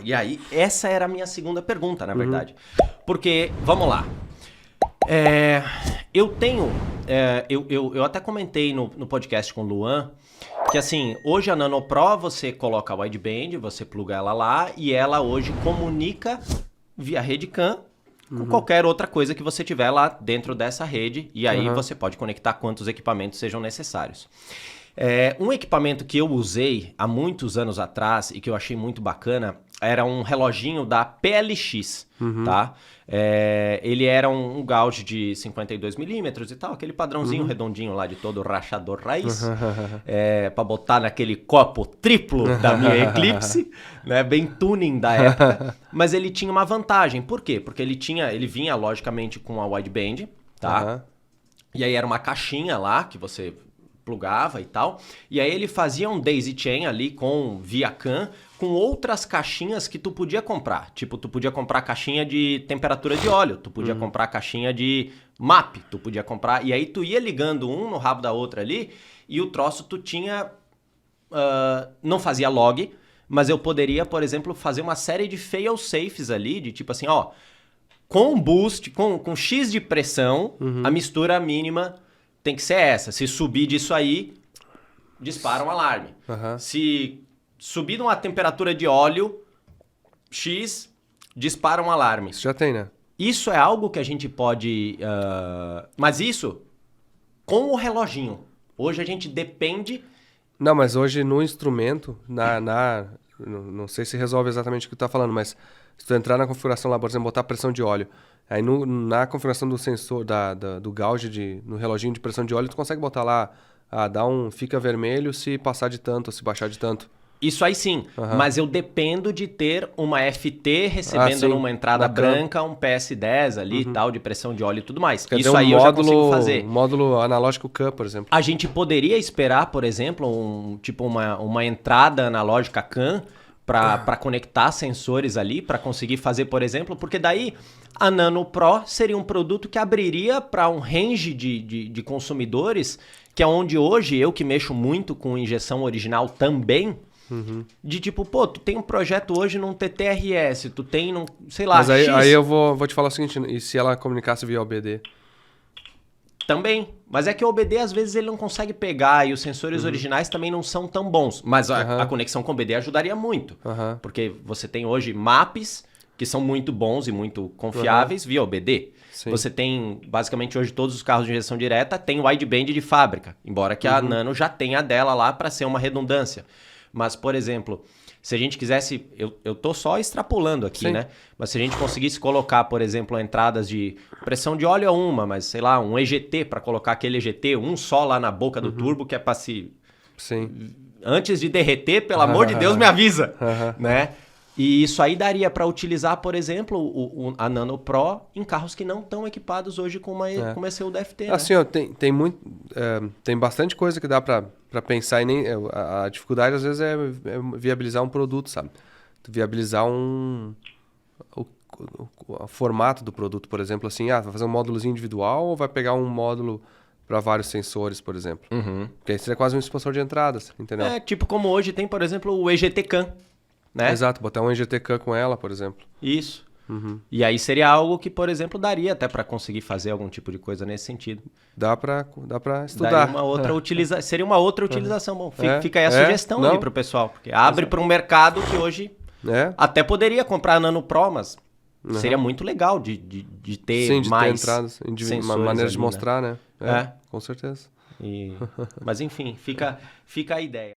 E aí, essa era a minha segunda pergunta, na verdade. Porque, vamos lá. Eu tenho... eu até comentei no podcast com o Luan que, assim, hoje a Nano Pro, você coloca a wideband, você pluga ela lá e ela hoje comunica via rede CAN com qualquer outra coisa que você tiver lá dentro dessa rede. E aí você pode conectar quantos equipamentos sejam necessários. Um equipamento que eu usei há muitos anos atrás e que eu achei muito bacana era um reloginho da PLX, tá? Ele era um gauge de 52mm e tal, aquele padrãozinho redondinho lá de todo rachador raiz, pra botar naquele copo triplo da minha Eclipse, né? Bem tuning da época. Mas ele tinha uma vantagem. Por quê? Porque ele vinha, logicamente, com a wideband, tá? E aí era uma caixinha lá que você plugava e tal, e aí ele fazia um daisy chain ali com via CAN, com outras caixinhas que tu podia comprar. Tipo, tu podia comprar caixinha de temperatura de óleo, tu podia comprar caixinha de MAP, tu podia comprar, e aí tu ia ligando um no rabo da outra ali, e o troço tu tinha, não fazia log, mas eu poderia, por exemplo, fazer uma série de fail-safes ali, de tipo assim, ó, com boost, com X de pressão, a mistura mínima tem que ser essa. Se subir disso aí, dispara um alarme. Se subir numa temperatura de óleo X, dispara um alarme. Isso já tem, né? Isso é algo que a gente pode... Mas isso com o reloginho. Hoje a gente depende... Não, mas hoje no instrumento, não sei se resolve exatamente o que tu tá falando, mas se tu entrar na configuração lá, por exemplo, botar pressão de óleo, aí na configuração do sensor, do gauge no reloginho de pressão de óleo, tu consegue botar lá, fica vermelho se passar de tanto, ou se baixar de tanto. Isso aí sim, mas eu dependo de ter uma FT recebendo numa entrada branca um PS10 ali e tal, de pressão de óleo e tudo mais. Quer Isso dizer, aí eu já consigo fazer. Um módulo analógico CAN, por exemplo. A gente poderia esperar, por exemplo, uma entrada analógica CAN para conectar sensores ali, para conseguir fazer, por exemplo, porque daí a Nano Pro seria um produto que abriria para um range de consumidores, que é onde hoje eu que mexo muito com injeção original também, de tipo, pô, tu tem um projeto hoje num TTRS, tu tem num, sei lá, mas aí, X. aí eu vou te falar o seguinte, e se ela comunicasse via OBD? Também, mas é que o OBD às vezes ele não consegue pegar e os sensores originais também não são tão bons, mas a conexão com o OBD ajudaria muito, porque você tem hoje maps que são muito bons e muito confiáveis via OBD. Sim. Você tem, basicamente hoje todos os carros de injeção direta têm wideband de fábrica, embora que a Nano já tenha a dela lá para ser uma redundância. Mas, por exemplo, se a gente quisesse... Eu tô só extrapolando aqui, né? Mas se a gente conseguisse colocar, por exemplo, entradas de pressão de óleo é uma, mas sei lá, um EGT para colocar aquele EGT, um só lá na boca do turbo, que é para se... Sim. Antes de derreter, pelo amor de Deus, me avisa, né? E isso aí daria para utilizar, por exemplo, a Nano Pro em carros que não estão equipados hoje com uma ECU da FT, né? Assim, ó, tem bastante coisa que dá para pensar e nem a dificuldade às vezes é viabilizar um produto, sabe? Tu viabilizar o formato do produto, por exemplo, assim, vai fazer um módulozinho individual ou vai pegar um módulo para vários sensores, por exemplo? Porque aí seria quase um expansor de entradas, entendeu? Tipo como hoje tem, por exemplo, o EGT CAN, né? Exato, botar um EGT CAN com ela, por exemplo. Isso. E aí seria algo que, por exemplo, daria até para conseguir fazer algum tipo de coisa nesse sentido. Dá para estudar. Daria uma outra seria uma outra utilização. Bom, fica aí a sugestão ali pro pessoal, porque abre para um mercado que hoje até poderia comprar a Nano Pro, mas seria muito legal de ter mais entradas, sensores maneiras ali, de mostrar, né? É. Com certeza. Mas enfim, fica a ideia.